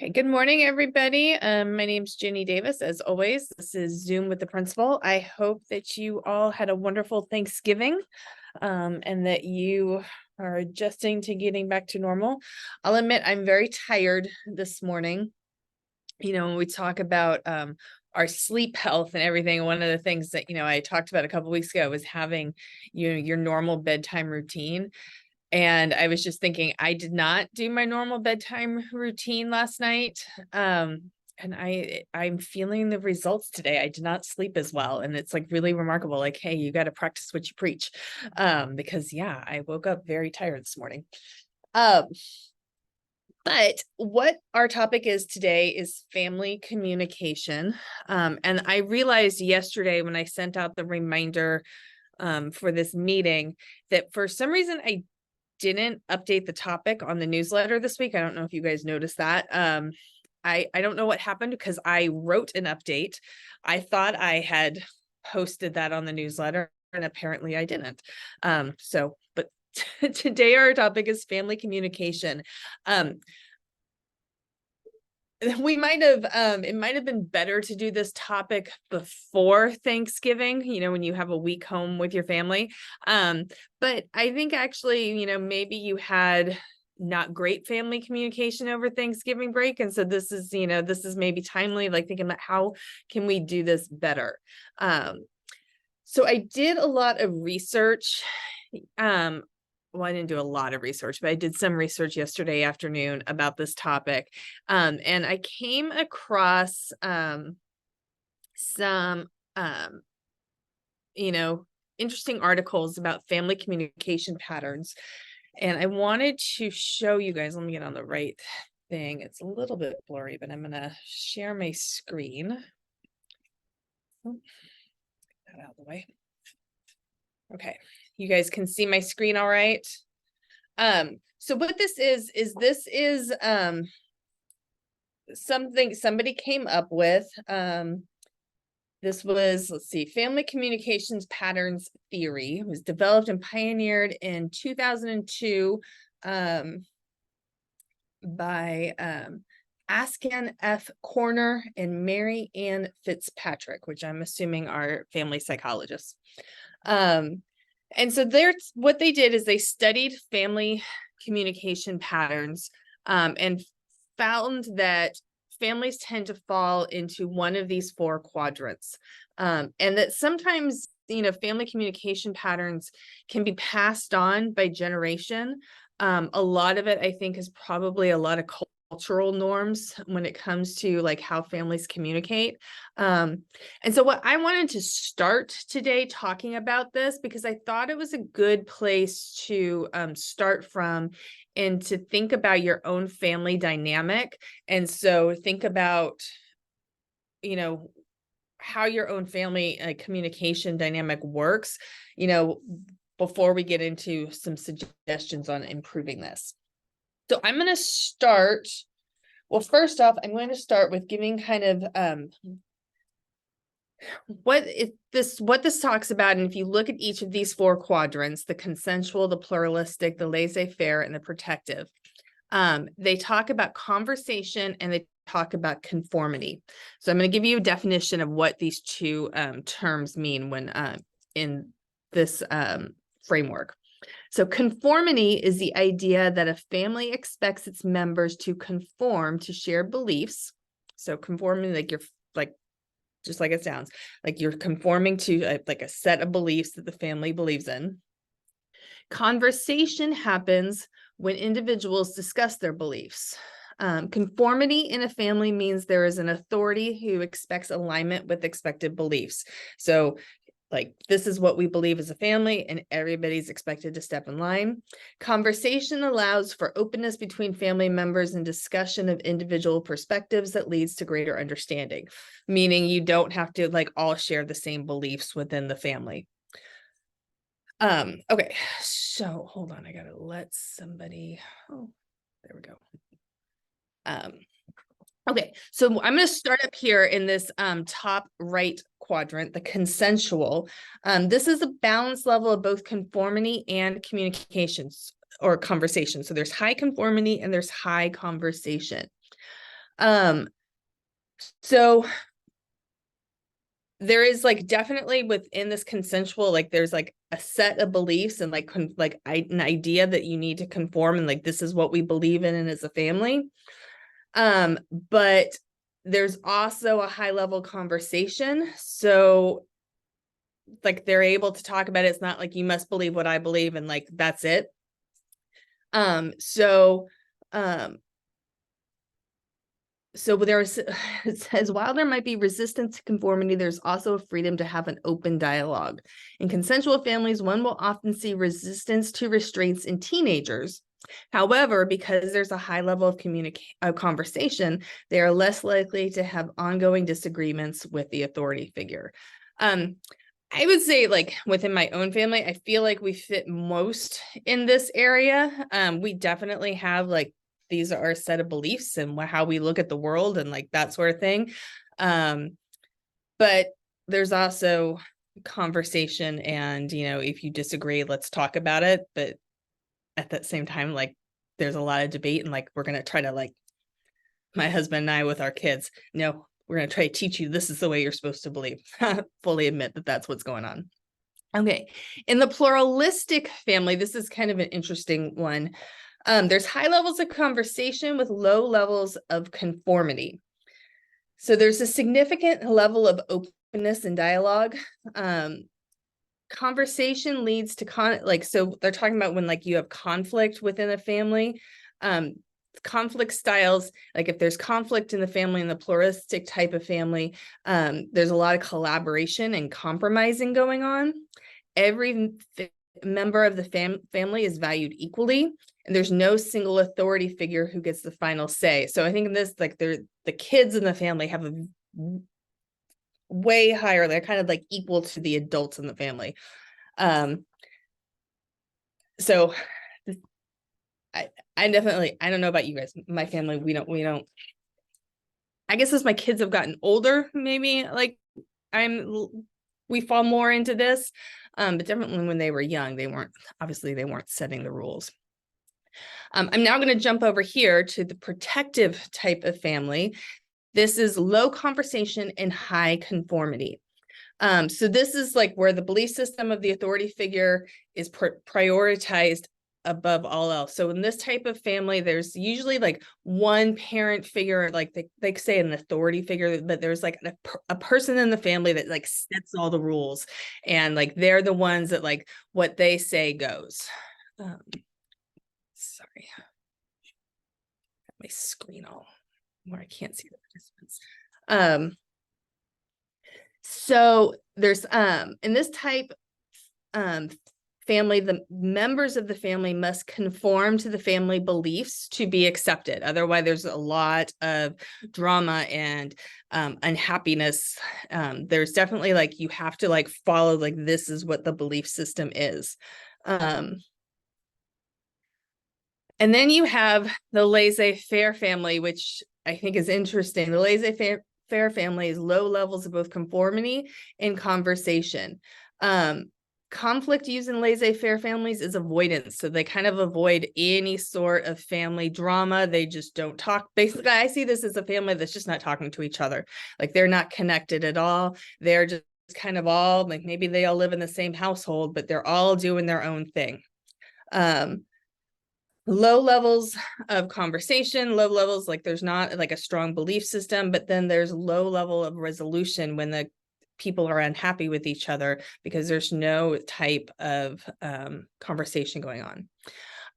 Okay, good morning, everybody. My name's Jenny Davis. As always, this is Zoom with the principal. I hope that you all had a wonderful Thanksgiving and that you are adjusting to getting back to normal. I'll admit I'm very tired this morning. You know, when we talk about our sleep health and everything, one of the things that, I talked about a couple weeks ago was having, your normal bedtime routine. And I was just thinking, I did not do my normal bedtime routine last night. And I'm feeling the results today. I did not sleep as well. And it's like really remarkable. Like, hey, you got to practice what you preach. Because yeah, I woke up very tired this morning. But what our topic is today is family communication. And I realized yesterday when I sent out the reminder for this meeting that for some reason I didn't update the topic on the newsletter this week. I don't know if you guys noticed that. I don't know what happened because I wrote an update. I thought I had posted that on the newsletter and apparently I didn't. But today our topic is family communication. We might have it might have been better to do this topic before Thanksgiving, when you have a week home with your family. But I think actually, maybe you had not great family communication over Thanksgiving break. And so this is maybe timely, like thinking about how can we do this better. So I did a lot of research. Well, I didn't do a lot of research, but I did some research yesterday afternoon about this topic. And I came across some, interesting articles about family communication patterns. And I wanted to show you guys, let me get on the right thing. It's a little bit blurry, but I'm going to share my screen. Oh, get that out of the way. Okay, you guys can see my screen all right. So what this is something somebody came up with. This was, let's see, family communications patterns theory. It was developed and pioneered in 2002 by Askan F. Corner and Mary Ann Fitzpatrick, which I'm assuming are family psychologists. And so what they did is they studied family communication patterns and found that families tend to fall into one of these four quadrants. And that sometimes, family communication patterns can be passed on by generation. A lot of it, I think, is probably a lot of cultural norms when it comes to like how families communicate. And so what I wanted to start today talking about this, because I thought it was a good place to start from and to think about your own family dynamic. And so think about, how your own family communication dynamic works, before we get into some suggestions on improving this. So I'm going to start, well, first off, I'm going to start with giving kind of what this talks about. And if you look at each of these four quadrants, the consensual, the pluralistic, the laissez-faire, and the protective, they talk about conversation and they talk about conformity. So I'm going to give you a definition of what these two terms mean when in this framework. So conformity is the idea that a family expects its members to conform to shared beliefs. So conforming, like just like it sounds, like you're conforming to like a set of beliefs that the family believes in. Conversation happens when individuals discuss their beliefs. Conformity in a family means there is an authority who expects alignment with expected beliefs. So like, this is what we believe as a family, and everybody's expected to step in line. Conversation allows for openness between family members and discussion of individual perspectives that leads to greater understanding, meaning you don't have to like all share the same beliefs within the family. Okay, so hold on, I gotta let somebody, oh, there we go. Okay, so I'm going to start up here in this top right quadrant, the consensual. This is a balance level of both conformity and communications or conversation. So there's high conformity and there's high conversation. So there is like definitely within this consensual, like there's like a set of beliefs and like an idea that you need to conform, and like this is what we believe in and as a family. But there's also a high level conversation. So like they're able to talk about it. It's not like you must believe what I believe and like that's it. So there's, it says, while there might be resistance to conformity, there's also a freedom to have an open dialogue. In consensual families, one will often see resistance to restraints in teenagers. However, because there's a high level of conversation, they are less likely to have ongoing disagreements with the authority figure. I would say, like, within my own family, I feel like we fit most in this area. We definitely have like, these are our set of beliefs and how we look at the world and like that sort of thing. But there's also conversation, and if you disagree, let's talk about it. But at that same time, like there's a lot of debate, and like we're gonna try to, like, my husband and I with our kids, no, we're gonna try to teach you this is the way you're supposed to believe. Fully admit that that's what's going on. Okay, in the pluralistic family, this is kind of an interesting one. There's high levels of conversation with low levels of conformity. So there's a significant level of openness and dialogue. Conversation leads to so they're talking about when like you have conflict within a family. Conflict styles, like if there's conflict in the family, in the pluralistic type of family, there's a lot of collaboration and compromising going on. Every member of the family is valued equally, and there's no single authority figure who gets the final say. So I think in this, like, the kids in the family have a way higher, they're kind of like equal to the adults in the family. So I definitely, I don't know about you guys, my family, we don't, I guess as my kids have gotten older, maybe like we fall more into this. But definitely when they were young, they weren't setting the rules. I'm now going to jump over here to the protective type of family. This is low conversation and high conformity. So this is like where the belief system of the authority figure is prioritized above all else. So in this type of family, there's usually like one parent figure, like they say an authority figure, but there's like a person in the family that like sets all the rules, and like they're the ones that like what they say goes. Sorry, my screen all where I can't see the participants. So there's in this type family, the members of the family must conform to the family beliefs to be accepted. Otherwise, there's a lot of drama and unhappiness. There's definitely like, you have to like follow, like, this is what the belief system is. And then you have the laissez-faire family, which I think is interesting. The laissez-faire family is low levels of both conformity and conversation. Conflict used in laissez-faire families is avoidance. So they kind of avoid any sort of family drama. They just don't talk. Basically, I see this as a family that's just not talking to each other. Like they're not connected at all. They're just kind of all like, maybe they all live in the same household, but they're all doing their own thing. Low levels of conversation, low levels, like there's not like a strong belief system, but then there's low level of resolution when the people are unhappy with each other because there's no type of conversation going on.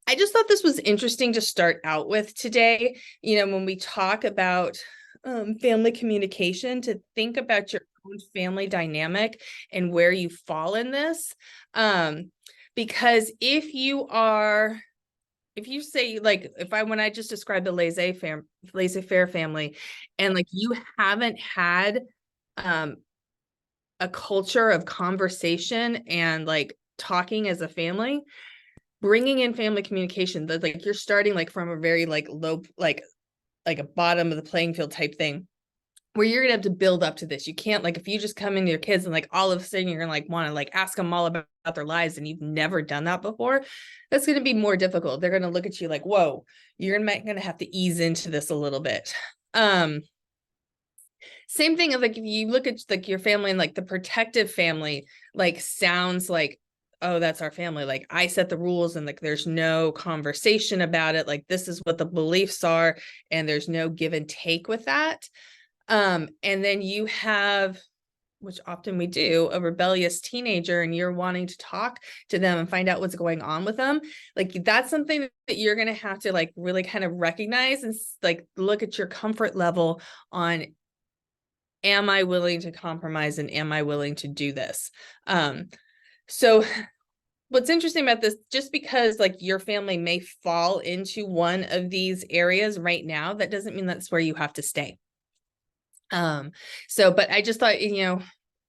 I just thought this was interesting to start out with today. When we talk about family communication, to think about your own family dynamic and where you fall in this. Because if you say, like, when I just described the laissez-faire family, and like you haven't had a culture of conversation and like talking as a family, bringing in family communication, that like you're starting like from a very like low, like a bottom of the playing field type thing, where you're gonna have to build up to this. You can't, like, if you just come into your kids and like all of a sudden you're gonna like want to like ask them all about their lives and you've never done that before, that's gonna be more difficult. They're gonna look at you like, whoa, you're gonna have to ease into this a little bit. Same thing of like, if you look at like your family and like the protective family, like sounds like, oh, that's our family. Like I set the rules and like there's no conversation about it. Like this is what the beliefs are, and there's no give and take with that. And then you have, which often we do, a rebellious teenager, and you're wanting to talk to them and find out what's going on with them. Like that's something that you're going to have to like really kind of recognize and like look at your comfort level on, am I willing to compromise and am I willing to do this? So what's interesting about this, just because like your family may fall into one of these areas right now, that doesn't mean that's where you have to stay. But I just thought,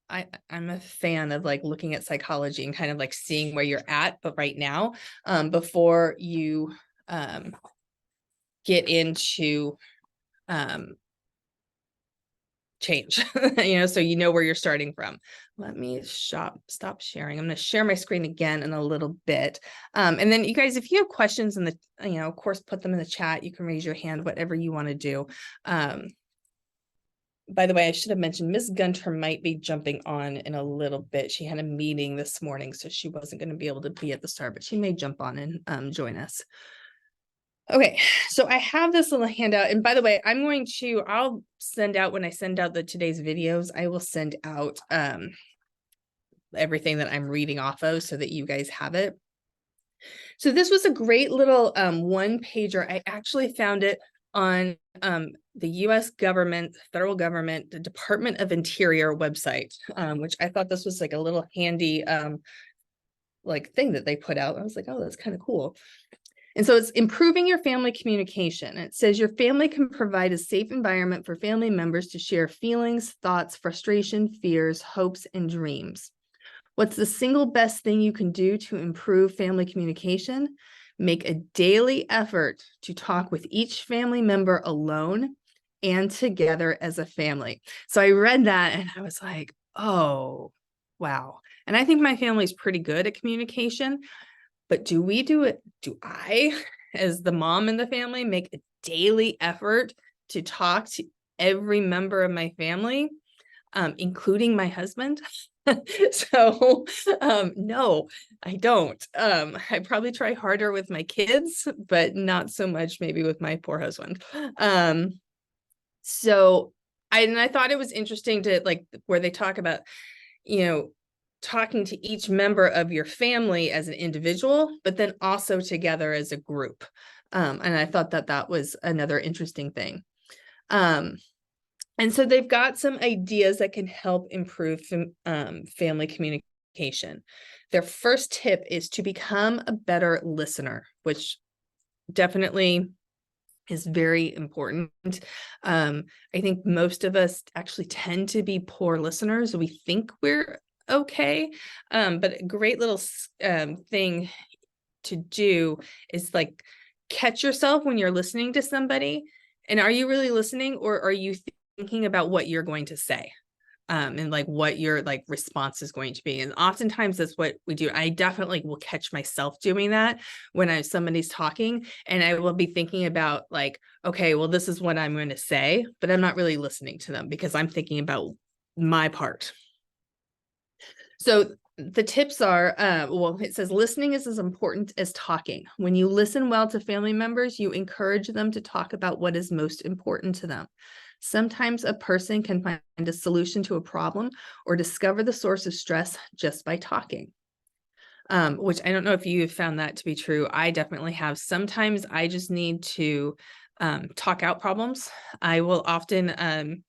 I'm a fan of like looking at psychology and kind of like seeing where you're at, but right now, before you get into change, so you know where you're starting from. Let me stop sharing. I'm going to share my screen again in a little bit. And then you guys, if you have questions in the, of course, put them in the chat. You can raise your hand, whatever you want to do. By the way, I should have mentioned Ms. Gunter might be jumping on in a little bit. She had a meeting this morning, so she wasn't going to be able to be at the start, but she may jump on and join us. Okay, so I have this little handout. And by the way, I'll send out, when I send out today's videos, I will send out everything that I'm reading off of so that you guys have it. So this was a great little one pager. I actually found it on the US government, federal government, the Department of Interior website, which I thought this was like a little handy like thing that they put out. I was like, oh, that's kind of cool. And so it's improving your family communication. It says your family can provide a safe environment for family members to share feelings, thoughts, frustration, fears, hopes, and dreams. What's the single best thing you can do to improve family communication? Make a daily effort to talk with each family member alone and together as a family. So I read that and I was like, oh, wow. And I think my family's pretty good at communication. But do we do it? Do I, as the mom in the family, make a daily effort to talk to every member of my family, including my husband? So no, I don't. I probably try harder with my kids, but not so much maybe with my poor husband. So I thought it was interesting to like where they talk about, talking to each member of your family as an individual, but then also together as a group. And I thought that was another interesting thing. And so they've got some ideas that can help improve family communication. Their first tip is to become a better listener, which definitely is very important. I think most of us actually tend to be poor listeners. We think we're okay, but a great little thing to do is like catch yourself when you're listening to somebody, and are you really listening, or are you thinking about what you're going to say, and like what your like response is going to be? And oftentimes that's what we do. I definitely will catch myself doing that when somebody's talking, and I will be thinking about like, okay, well, this is what I'm going to say, but I'm not really listening to them because I'm thinking about my part. So the tips are, well, it says listening is as important as talking. When you listen well to family members, you encourage them to talk about what is most important to them. Sometimes a person can find a solution to a problem or discover the source of stress just by talking. Which I don't know if you have found that to be true. I definitely have. Sometimes I just need to talk out problems. I will often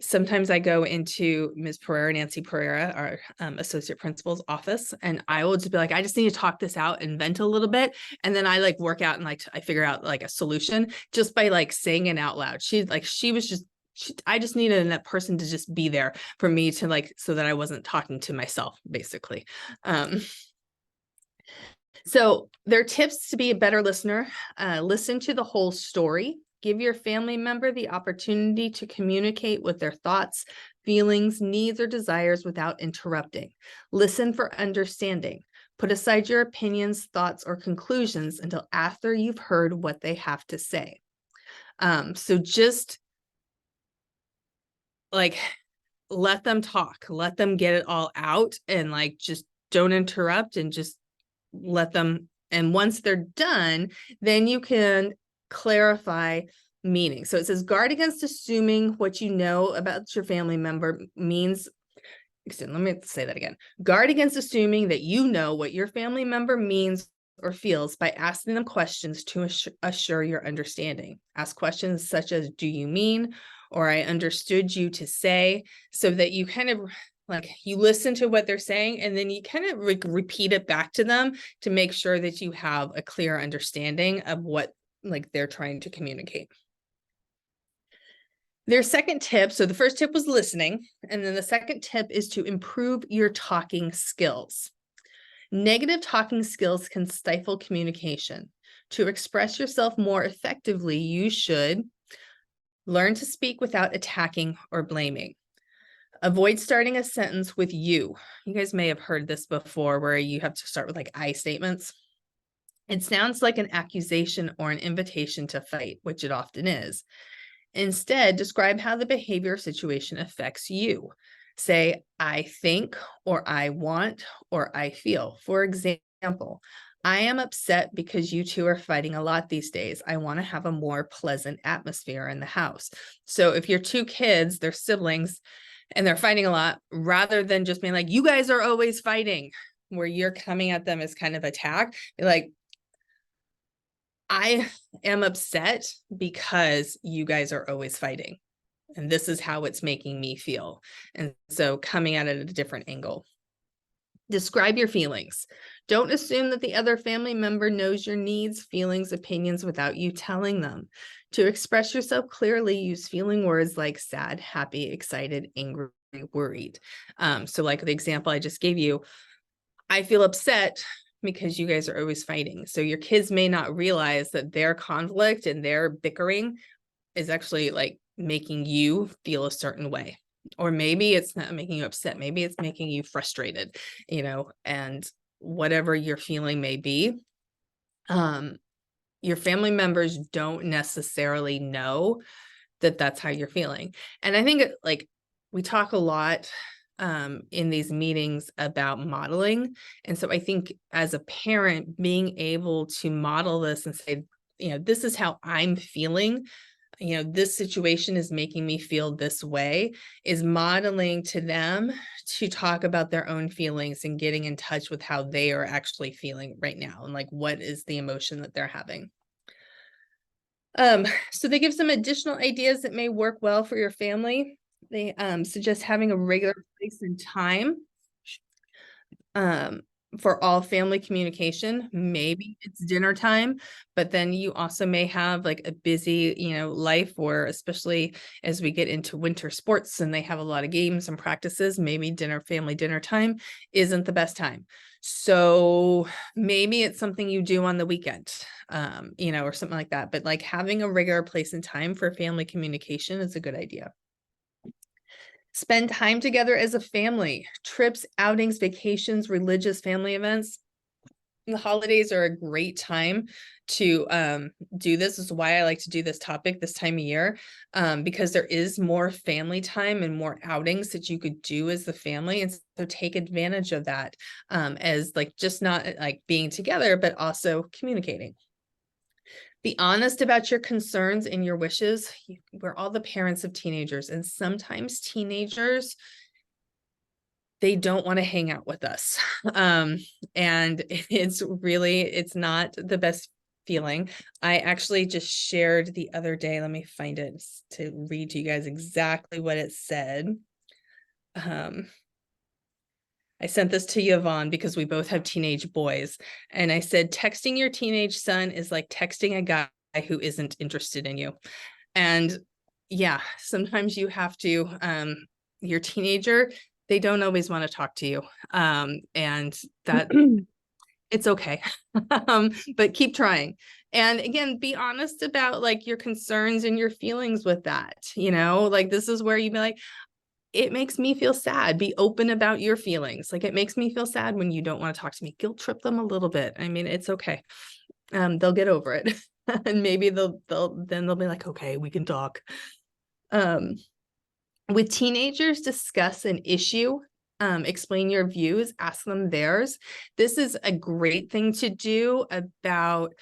sometimes I go into Ms. Pereira, Nancy Pereira, our associate principal's office, and I will just be like, I just need to talk this out and vent a little bit. And then I like work out and like, I figure out like a solution just by like saying it out loud. I just needed that person to just be there for me to like, so that I wasn't talking to myself, basically. So their tips to be a better listener: listen to the whole story. Give your family member the opportunity to communicate with their thoughts, feelings, needs, or desires without interrupting. Listen for understanding. Put aside your opinions, thoughts, or conclusions until after you've heard what they have to say. So just like, let them talk, let them get it all out, and like, just don't interrupt, and just let them. And once they're done, then you can clarify meaning. So it says, guard against assuming what you know about your family member means. Let me say that again. Guard against assuming that you know what your family member means or feels by asking them questions to assure your understanding. Ask questions such as, do you mean, or I understood you to say, so that you kind of like, you listen to what they're saying, and then you kind of repeat it back to them to make sure that you have a clear understanding of what like they're trying to communicate. Their second tip, so the first tip was listening, and then the second tip is to improve your talking skills. Negative talking skills can stifle communication. To express yourself more effectively, you should learn to speak without attacking or blaming. Avoid starting a sentence with you. You guys may have heard this before, where you have to start with like I statements. It sounds like an accusation or an invitation to fight, which it often is. Instead, describe how the behavior situation affects you. Say, I think, or I want, or I feel. For example, I am upset because you two are fighting a lot these days. I want to have a more pleasant atmosphere in the house. So if your two kids, they're siblings, and they're fighting a lot, rather than just being like, you guys are always fighting, where you're coming at them as kind of attack, like, I am upset because you guys are always fighting, and this is how it's making me feel. And so coming at it at a different angle. Describe your feelings. Don't assume that the other family member knows your needs, feelings, opinions without you telling them. To express yourself clearly, use feeling words like sad, happy, excited, angry, worried. So like the example I just gave you, I feel upset because you guys are always fighting. So your kids may not realize that their conflict and their bickering is actually like making you feel a certain way. Or maybe it's not making you upset. Maybe it's making you frustrated, and whatever your feeling may be. Your family members don't necessarily know that that's how you're feeling. And I think like we talk a lot in these meetings about modeling. And so I think as a parent, being able to model this and say, this is how I'm feeling, this situation is making me feel this way, is modeling to them to talk about their own feelings and getting in touch with how they are actually feeling right now, and like, what is the emotion that they're having. So they give some additional ideas that may work well for your family. They suggest having a regular place and time for all family communication. Maybe it's dinner time, but then you also may have like a busy, life, where especially as we get into winter sports and they have a lot of games and practices, maybe family dinner time isn't the best time. So maybe it's something you do on the weekend, or something like that. But like having a regular place and time for family communication is a good idea. Spend time together as a family. Trips, outings, vacations, religious family events. The holidays are a great time to do this. This is why I like to do this topic this time of year, because there is more family time and more outings that you could do as the family. And so take advantage of that, as like just not like being together, but also communicating. Be honest about your concerns and your wishes. We're all the parents of teenagers, and sometimes teenagers, they don't want to hang out with us. And it's not the best feeling. I actually just shared the other day, let me find it to read to you guys exactly what it said. I sent this to Yvonne because we both have teenage boys. And I said, texting your teenage son is like texting a guy who isn't interested in you. And yeah, sometimes you have to, your teenager, they don't always want to talk to you. And that it's okay. But keep trying. And again, be honest about like your concerns and your feelings with that, like this is where you'd be like, it makes me feel sad. Be open about your feelings. Like, it makes me feel sad when you don't want to talk to me. Guilt trip them a little bit. I mean, it's okay. They'll get over it. And maybe they'll be like, okay, we can talk. with teenagers, discuss an issue, explain your views, ask them theirs. This is a great thing to do about,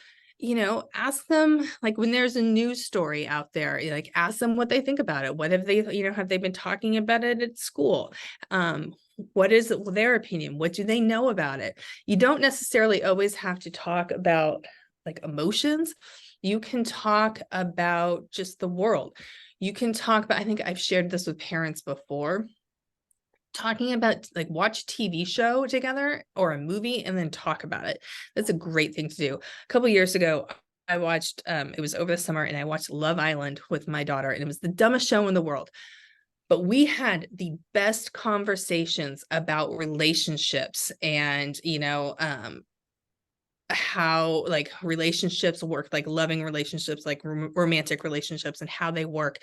ask them, like when there's a news story out there, like ask them what they think about it. What have they, have they been talking about it at school? What is their opinion? What do they know about it? You don't necessarily always have to talk about like emotions. You can talk about just the world. You can talk about, I think I've shared this with parents before, talking about like watch a TV show together or a movie and then talk about it. That's a great thing to do. A couple years ago, I watched, it was over the summer, and I watched Love Island with my daughter, and it was the dumbest show in the world. But we had the best conversations about relationships and, how like relationships work, like loving relationships, like romantic relationships, and how they work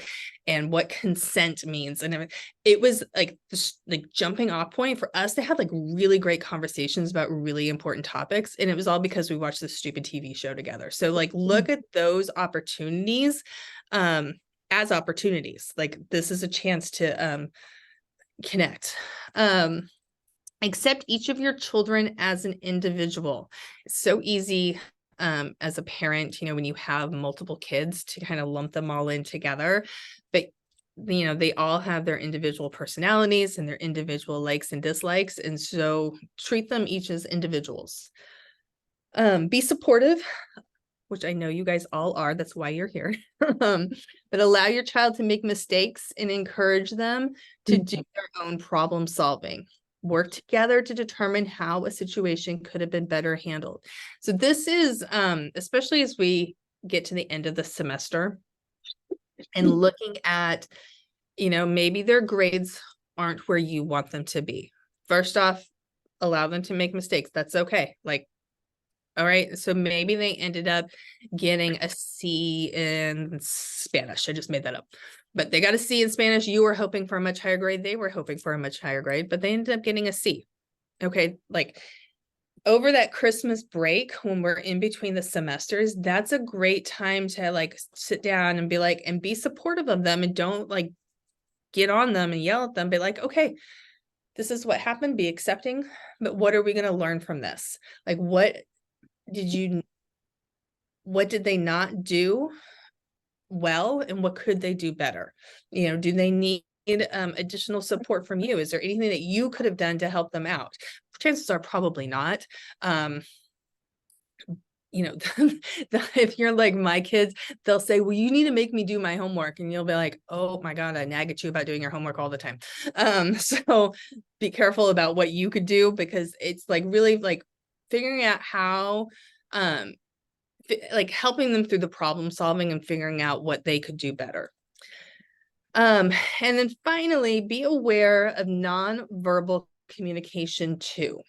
and what consent means. And it was like this like jumping off point for us to have like really great conversations about really important topics. And it was all because we watched this stupid TV show together. So like look at those opportunities as opportunities. Like this is a chance to connect. Accept each of your children as an individual. It's so easy as a parent, when you have multiple kids, to kind of lump them all in together. But, they all have their individual personalities and their individual likes and dislikes. And so treat them each as individuals. Be supportive, which I know you guys all are. That's why you're here. But allow your child to make mistakes and encourage them to do their own problem solving. Work together to determine how a situation could have been better handled. So this is, especially as we get to the end of the semester and looking at, maybe their grades aren't where you want them to be. First off, allow them to make mistakes. That's okay. Like, all right, so maybe they ended up getting a C in Spanish. I just made that up. But they got a C in Spanish. You were hoping for a much higher grade. They were hoping for a much higher grade, but they ended up getting a C. Okay, like over that Christmas break, when we're in between the semesters, that's a great time to like sit down and be like, and be supportive of them, and don't like get on them and yell at them. Be like, okay, this is what happened. Be accepting, but what are we going to learn from this? Like, what did they not do well, and what could they do better? Do they need additional support from you? Is there anything that you could have done to help them out? Chances are probably not. If you're like my kids, they'll say, well, you need to make me do my homework, and you'll be like, oh my God, I nag at you about doing your homework all the time. So be careful about what you could do, because it's like really like figuring out how like helping them through the problem solving and figuring out what they could do better. And then finally, be aware of nonverbal communication too.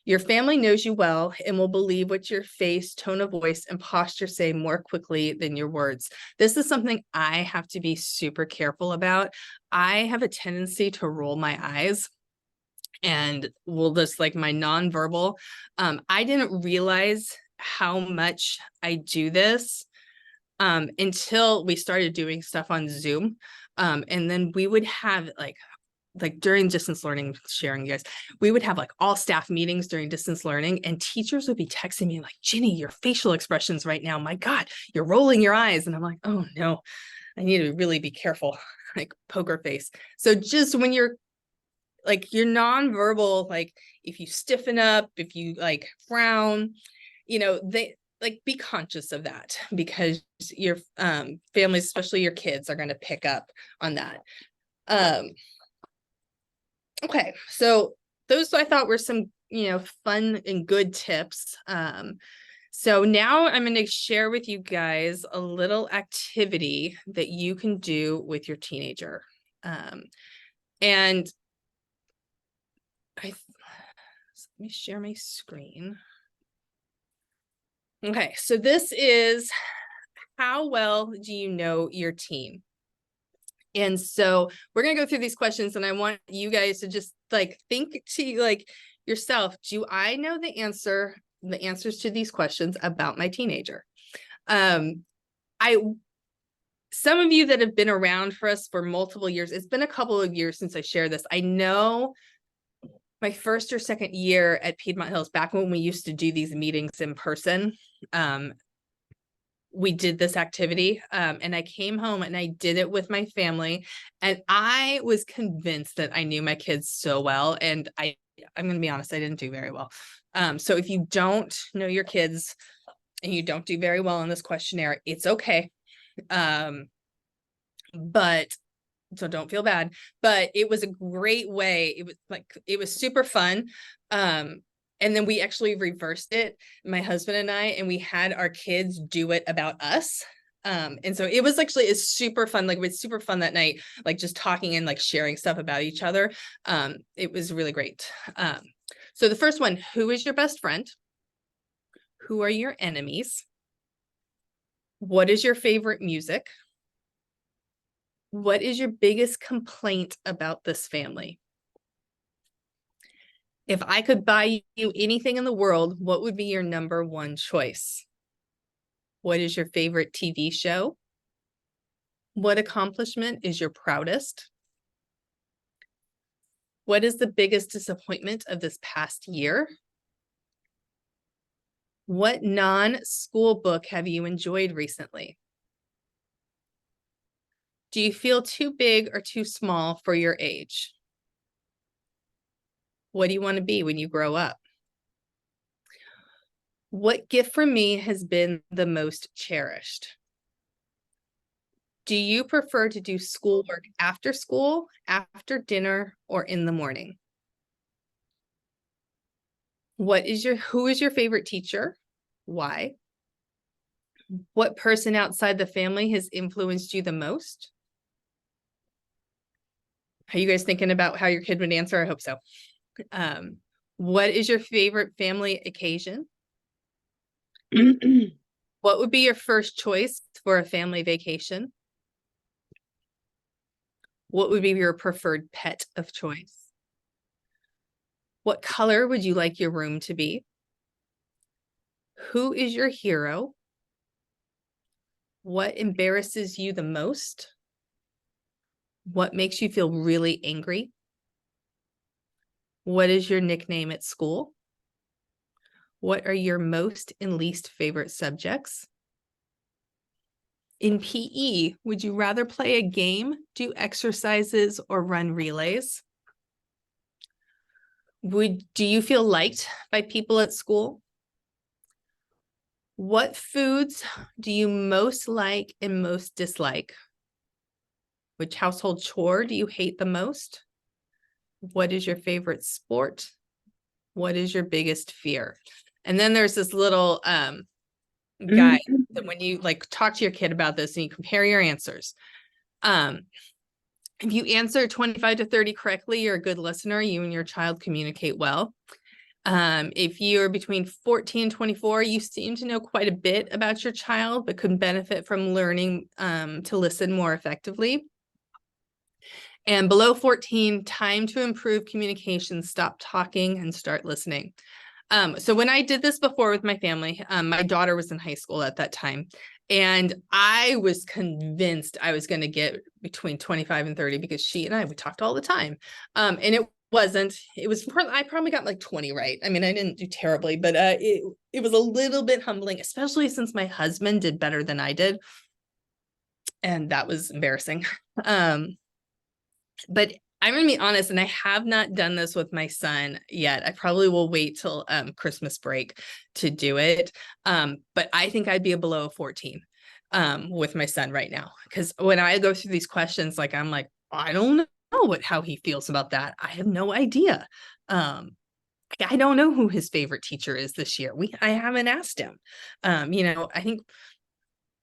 Your family knows you well and will believe what your face, tone of voice, and posture say more quickly than your words. This is something I have to be super careful about. I have a tendency to roll my eyes and will just like my nonverbal. I didn't realize how much I do this until we started doing stuff on Zoom. And then we would have like during distance learning, sharing, you guys, we would have like all staff meetings during distance learning, and teachers would be texting me like, Ginny, your facial expressions right now, my God, you're rolling your eyes. And I'm like, oh no, I need to really be careful, like poker face. So just when you're like, you're nonverbal, like if you stiffen up, if you like frown, they like be conscious of that, because your families, especially your kids, are going to pick up on that. Okay, so those I thought were some, fun and good tips. So now I'm going to share with you guys a little activity that you can do with your teenager. And let me share my screen. Okay, so this is how well do you know your teen? And so we're going to go through these questions, and I want you guys to just like think to like yourself, do I know the answers to these questions about my teenager? I some of you that have been around for us for multiple years, it's been a couple of years since I shared this. I know my first or second year at Piedmont Hills, back when we used to do these meetings in person, we did this activity, and I came home and I did it with my family, and I was convinced that I knew my kids so well, and I'm going to be honest, I didn't do very well. So if you don't know your kids and you don't do very well on this questionnaire, it's okay. But so don't feel bad, but it was a great way. It was super fun. And then we actually reversed it, my husband and I, and we had our kids do it about us. And so it was actually, it's super fun. Like, it was super fun that night, like just talking and like sharing stuff about each other. It was really great. So the first one, who is your best friend? Who are your enemies? What is your favorite music? What is your biggest complaint about this family? If I could buy you anything in the world, what would be your number one choice? What is your favorite TV show? What accomplishment is your proudest? What is the biggest disappointment of this past year? What non-school book have you enjoyed recently? Do you feel too big or too small for your age? What do you want to be when you grow up? What gift from me has been the most cherished? Do you prefer to do schoolwork after school, after dinner, or in the morning? Who is your favorite teacher? Why? What person outside the family has influenced you the most? Are you guys thinking about how your kid would answer? I hope so. What is your favorite family occasion? What would be your first choice for a family vacation? What would be your preferred pet of choice? What color would you like your room to be? Who is your hero? What embarrasses you the most? What makes you feel really angry? What is your nickname at school? What are your most and least favorite subjects? In PE, would you rather play a game, do exercises, or run relays? Do you feel liked by people at school? What foods do you most like and most dislike? Which household chore do you hate the most? What is your favorite sport? What is your biggest fear? And then there's this little guide that when you like talk to your kid about this and you compare your answers, if you answer 25 to 30 correctly, you're a good listener. You and your child communicate well. If you're between 14 and 24, you seem to know quite a bit about your child, but could benefit from learning to listen more effectively. And below 14, time to improve communication, stop talking and start listening. So when I did this before with my family, my daughter was in high school at that time, and I was convinced I was going to get between 25 and 30 because she and I, we talked all the time. And it wasn't, I probably got like 20 right. I mean, I didn't do terribly, but it was a little bit humbling, especially since my husband did better than I did. And that was embarrassing. But I'm going to be honest, and I have not done this with my son yet. I probably will wait till Christmas break to do it. But I think I'd be below 14 with my son right now. Because when I go through these questions, like I'm like, I don't know how he feels about that. I have no idea. I don't know who his favorite teacher is this year. I haven't asked him. I think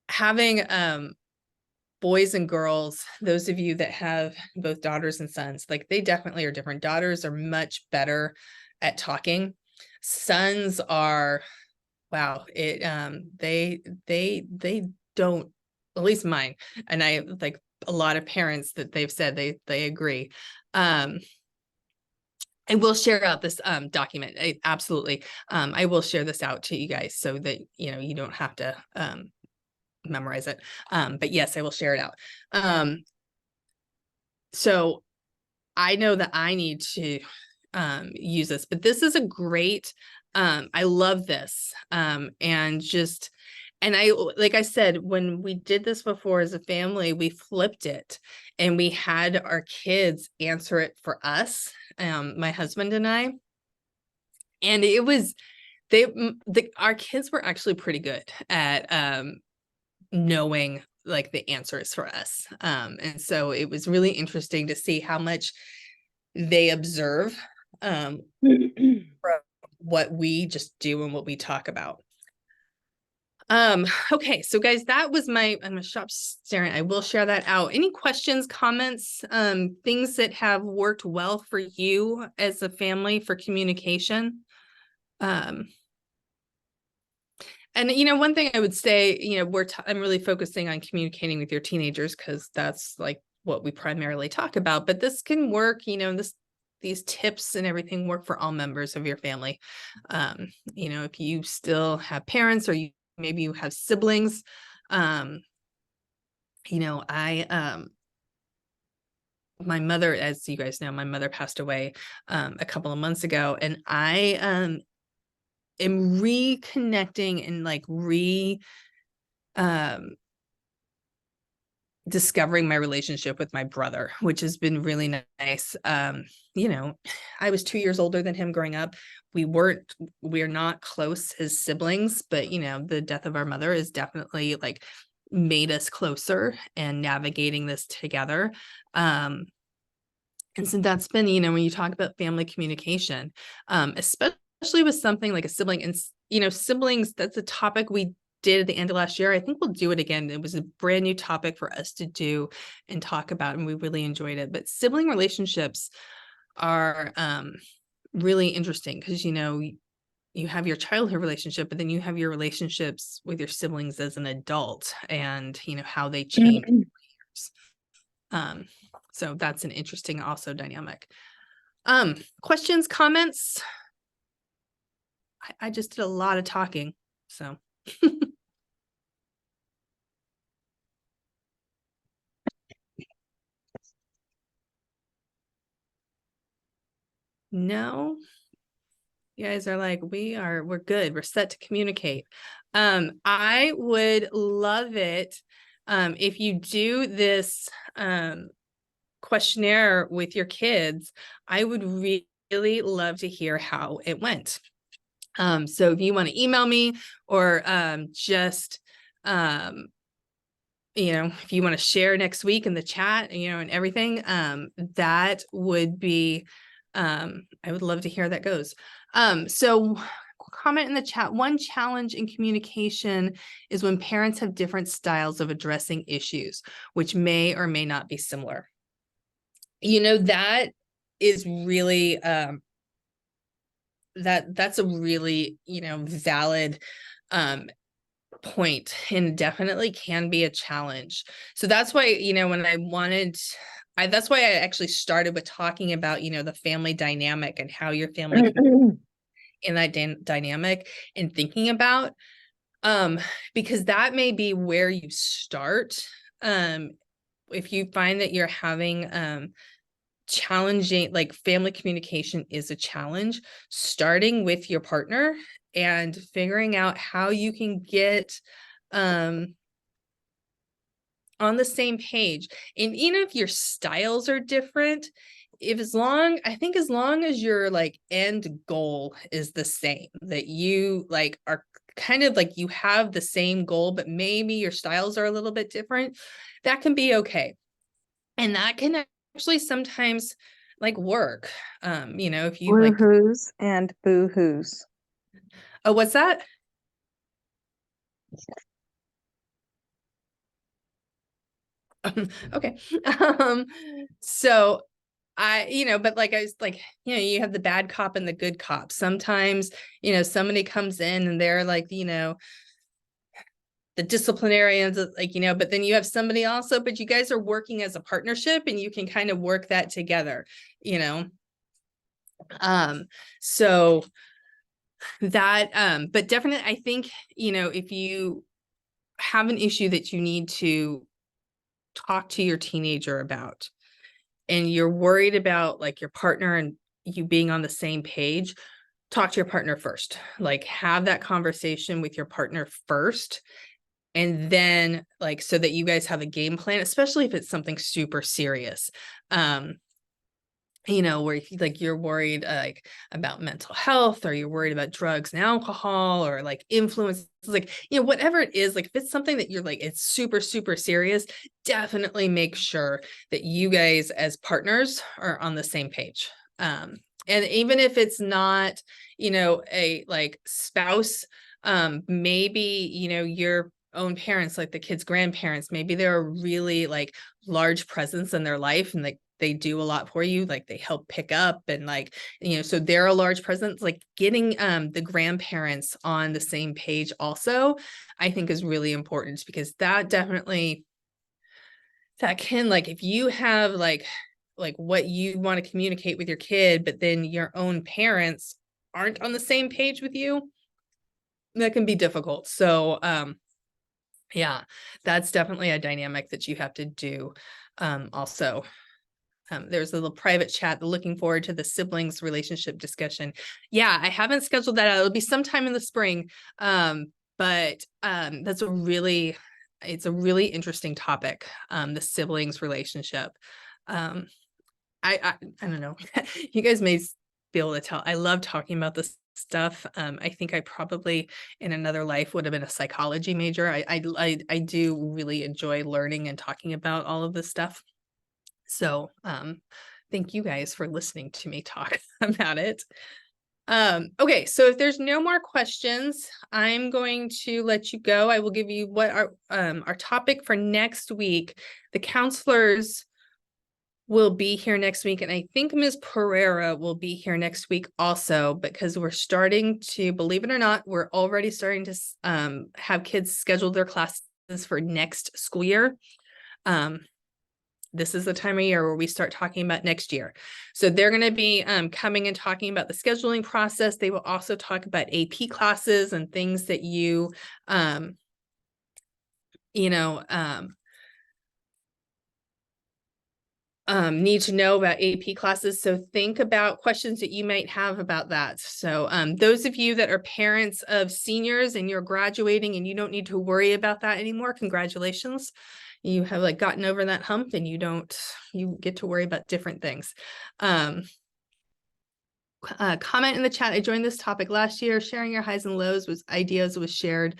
having boys and girls, those of you that have both daughters and sons, like they definitely are different. Daughters are much better at talking. Sons are, wow, they don't, at least mine. And I like a lot of parents that they've said they agree. I will share out this document. Absolutely. I will share this out to you guys so that, you don't have to memorize it. But yes, I will share it out. So I know that I need to use this, but this is a great, I love this. And I, like I said, when we did this before as a family, we flipped it and we had our kids answer it for us, my husband and I. And it was, our kids were actually pretty good at knowing like the answers for us. And so it was really interesting to see how much they observe from what we just do and what we talk about. Okay, so guys, that was I'm gonna stop staring. I will share that out. Any questions, comments, things that have worked well for you as a family for communication? And one thing I would say, I'm really focusing on communicating with your teenagers because that's like what we primarily talk about, but this can work, these tips and everything work for all members of your family. If you still have parents or maybe you have siblings, my mother, as you guys know, my mother passed away a couple of months ago, and I am reconnecting and like discovering my relationship with my brother, which has been really nice. I was 2 years older than him growing up. We're not close as siblings, but the death of our mother has definitely like made us closer and navigating this together. And so that's been, when you talk about family communication, especially with something like a sibling, and siblings, that's a topic we did at the end of last year. I think we'll do it again. It was a brand new topic for us to do and talk about, and we really enjoyed it. But sibling relationships are really interesting because, you have your childhood relationship, but then you have your relationships with your siblings as an adult and, how they change. So that's an interesting also dynamic. Questions, comments? I just did a lot of talking, so. No, you guys are like, we're good. We're set to communicate. I would love it if you do this questionnaire with your kids. I would really love to hear how it went. So if you want to email me or just if you want to share next week in the chat, and everything, that would be, I would love to hear how that goes. So comment in the chat. One challenge in communication is when parents have different styles of addressing issues, which may or may not be similar. That is really, that's a really, valid, point, and definitely can be a challenge. So that's why, that's why I actually started with talking about, the family dynamic and how your family in that dynamic and thinking about, because that may be where you start. If you find that you're having, challenging, like family communication is a challenge, starting with your partner and figuring out how you can get on the same page. And even if your styles are different, as long as your like end goal is the same, that you like are kind of like you have the same goal, but maybe your styles are a little bit different, that can be okay. And that can actually sometimes like work. If you like Woohoos and boo-hoos. Oh, what's that? Okay. So but like I was like, you have the bad cop and the good cop. Sometimes, somebody comes in and they're like, the disciplinarians, like, but then you have somebody also, but you guys are working as a partnership and you can kind of work that together, so that, but definitely, I think, if you have an issue that you need to talk to your teenager about, and you're worried about like your partner and you being on the same page, talk to your partner first. Like have that conversation with your partner first. And then like, so that you guys have a game plan, especially if it's something super serious. You know, where like you're worried like about mental health, or you're worried about drugs and alcohol, or like influence, like, you know, whatever it is, like if it's something that you're like, it's super, super serious, definitely make sure that you guys as partners are on the same page. And even if it's not, you know, a like spouse, maybe, you know, your own parents, like the kids' grandparents, maybe they're a really like large presence in their life, and like they do a lot for you, like they help pick up, and like, you know, so they're a large presence. Like getting the grandparents on the same page also, I think is really important, because that definitely, that can, like, if you have like what you want to communicate with your kid, but then your own parents aren't on the same page with you, that can be difficult. So yeah, that's definitely a dynamic that you have to do. Also, there's a little private chat, looking forward to the siblings relationship discussion. Yeah, I haven't scheduled that out. It'll be sometime in the spring. But that's it's a really interesting topic, the siblings relationship. I don't know. You guys may be able to tell. I love talking about this stuff. I think I probably in another life would have been a psychology major. I do really enjoy learning and talking about all of this stuff. So thank you guys for listening to me talk about it. Okay, so if there's no more questions, I'm going to let you go. I will give you what our topic for next week. The counselors will be here next week, and I think Ms. Pereira will be here next week also, because we're starting to, believe it or not, we're already starting to have kids schedule their classes for next school year. This is the time of year where we start talking about next year. So they're going to be coming and talking about the scheduling process. They will also talk about AP classes and things that you, you know, need to know about AP classes. So think about questions that you might have about that. So those of you that are parents of seniors and you're graduating and you don't need to worry about that anymore, congratulations. You have like gotten over that hump, and you get to worry about different things. Comment in the chat. I joined this topic last year. Sharing your highs and lows ideas was shared.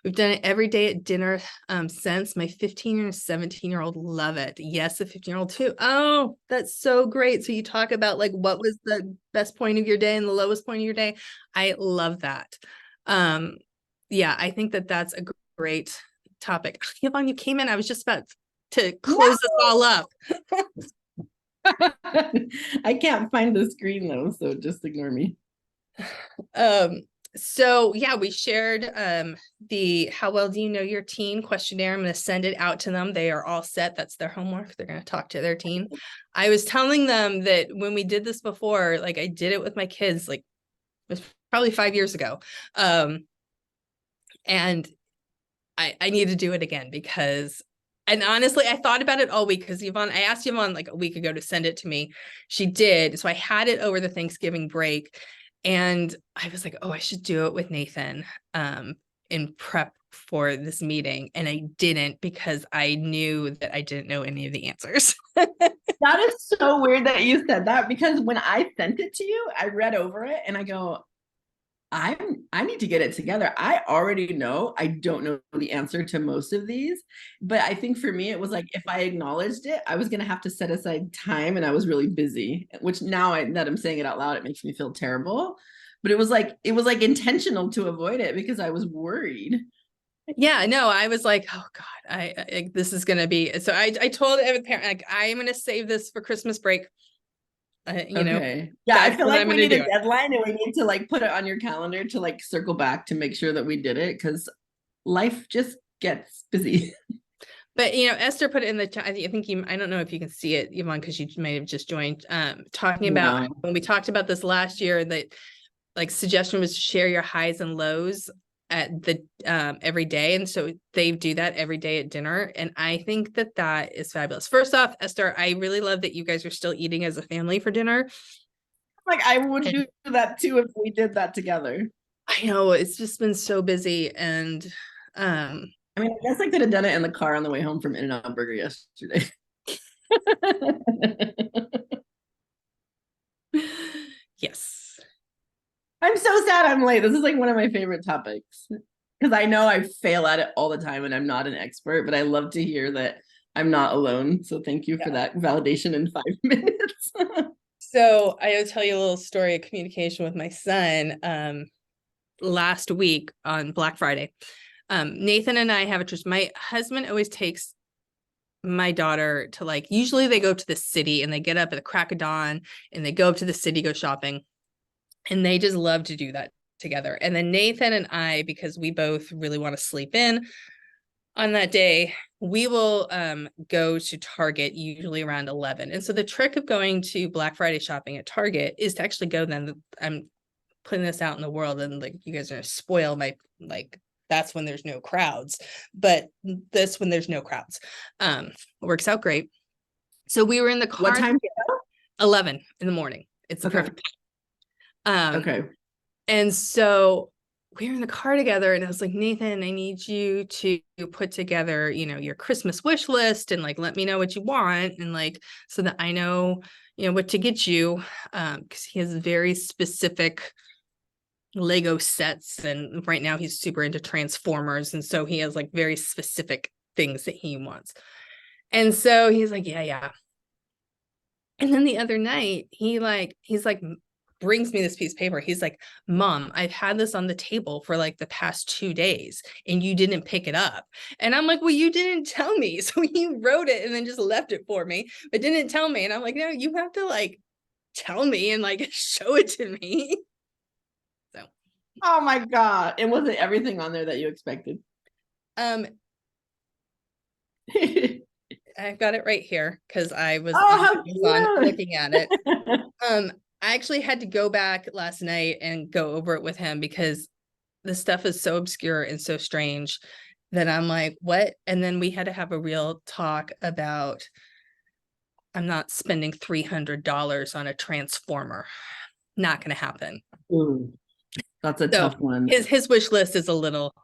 We've done it every day at dinner since. My 15 and 17-year-old love it. Yes, a 15-year-old too. Oh, that's so great. So you talk about like what was the best point of your day and the lowest point of your day. I love that. Yeah, I think that that's a great topic. Yvonne, you came in. I was just about to close this all up. I can't find the screen though, so just ignore me. So yeah, we shared the how well do you know your teen questionnaire. I'm going to send it out to them. They are all set. That's their homework. They're going to talk to their teen. I was telling them that when we did this before, like I did it with my kids, like it was probably 5 years ago. And I need to do it again, because, and honestly, I thought about it all week, because Yvonne, I asked Yvonne like a week ago to send it to me. She did. So I had it over the Thanksgiving break, and I was like, oh, I should do it with Nathan in prep for this meeting. And I didn't, because I knew that I didn't know any of the answers. That is so weird that you said that, because when I sent it to you, I read over it and I go, I need to get it together. I already know I don't know the answer to most of these, but I think for me, it was like, if I acknowledged it, I was going to have to set aside time, and I was really busy, which now that I'm saying it out loud, it makes me feel terrible. But it was like intentional to avoid it, because I was worried. Yeah, no, I was like, oh God, I this is going to be, so I told every parent, like, I'm going to save this for Christmas break. You know, yeah, I feel like I'm we gonna need do a deadline, and we need to like put it on your calendar to like circle back to make sure that we did it, because life just gets busy. But you know, Esther put it in the chat. I think you, I don't know if you can see it, Yvonne, because you may have just joined, talking about when we talked about this last year, that like suggestion was to share your highs and lows. at the every day, and so they do that every day at dinner, and I think that that is fabulous. First off, Esther, I really love that you guys are still eating as a family for dinner. Like I would do that too if we did that together. I know it's just been so busy, and I mean, I guess I could have done it in the car on the way home from In-N-Out Burger yesterday. yes. I'm so sad I'm late. This is like one of my favorite topics because I know I fail at it all the time and I'm not an expert, but I love to hear that I'm not alone. So thank you for that validation in 5 minutes. So I'll tell you a little story of communication with my son. Last week on Black Friday, Nathan and I have a trust. My husband always takes my daughter to, like, usually they go to the city and they get up at the crack of dawn and they go up to the city, go shopping, and they just love to do that together. And then Nathan and I, because we both really want to sleep in on that day, we will go to Target usually around 11. And so the trick of going to Black Friday shopping at Target is to actually go then. I'm putting this out in the world and like you guys are gonna spoil my, like, that's when there's no crowds, but this when there's no crowds works out great. So we were in the car. What time? 11 in the morning. It's the perfect time. Okay. And so we were in the car together and I was like, Nathan, I need you to put together, you know, your Christmas wish list and like let me know what you want, and like so that I know, you know, what to get you, because he has very specific Lego sets, and right now he's super into Transformers, and so he has like very specific things that he wants. And so he's like, yeah. And then the other night he's like brings me this piece of paper. He's like, Mom, I've had this on the table for like the past 2 days and you didn't pick it up. And I'm like, well, you didn't tell me. So he wrote it and then just left it for me, but didn't tell me. And I'm like, no, you have to like tell me and like show it to me. So oh my God. And was it everything on there that you expected? I've got it right here because I was looking at it. I actually had to go back last night and go over it with him because the stuff is so obscure and so strange that I'm like, what? And then we had to have a real talk about, I'm not spending $300 on a Transformer. Not going to happen. Ooh, that's a tough one. His wish list is a little,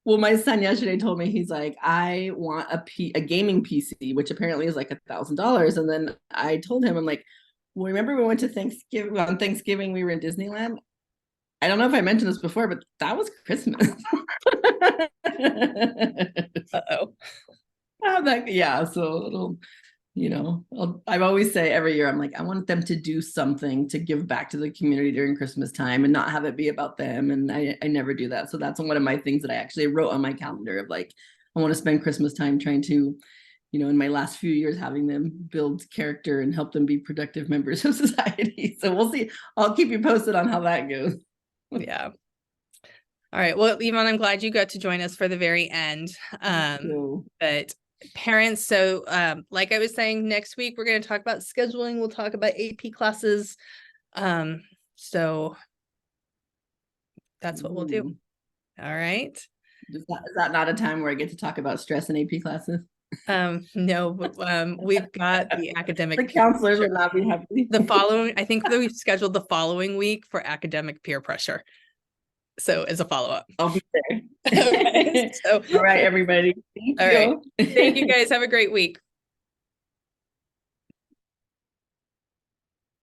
well, my son yesterday told me, he's like, I want a gaming PC, which apparently is like $1,000. And then I told him, I'm like, well, remember we went to Thanksgiving, on Thanksgiving, we were in Disneyland. I don't know if I mentioned this before, but that was Christmas. uh-oh. Yeah, so it'll, you know, I always say every year, I'm like, I want them to do something to give back to the community during Christmas time and not have it be about them. And I never do that. So that's one of my things that I actually wrote on my calendar of like, I want to spend Christmas time trying to, you know, in my last few years, having them build character and help them be productive members of society. So we'll see. I'll keep you posted on how that goes. Yeah. All right. Well, Yvonne, I'm glad you got to join us for the very end. But parents, so like I was saying, next week we're going to talk about scheduling. We'll talk about AP classes. So that's what we'll do. All right. Is that not a time where I get to talk about stress in AP classes? No, but we've got the academic. The counselors will not be happy. I think that we've scheduled the following week for academic peer pressure. So as a follow-up. I'll be there. Okay, so, all right, everybody. Thank you guys. Have a great week.